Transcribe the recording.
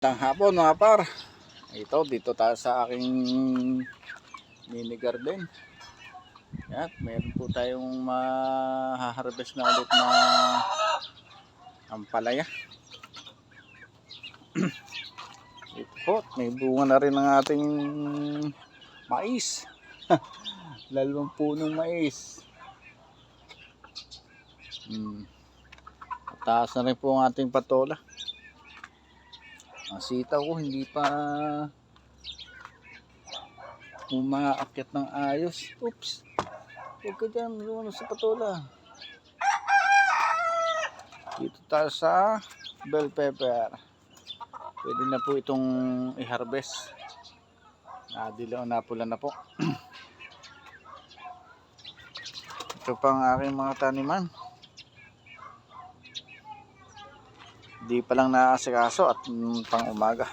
Tang hapon mga par. Ito dito tayo sa aking mini garden. Yan, meron po tayong mahaharvest na ulit na ampalaya. Ito, may bunga na rin ang ating mais. Lalong punong mais. Taas na rin po ang ating patola. Ang sitaw ko hindi pa umaakyat ng ayos. Oops. Huwag ka dyan, lumanos sa patola. Dito tayo sa bell pepper. Pwede na po itong i-harvest. Nadilaw na pula na po. Ito pa ang aking mga taniman. Di pa lang naasikaso at pang umaga.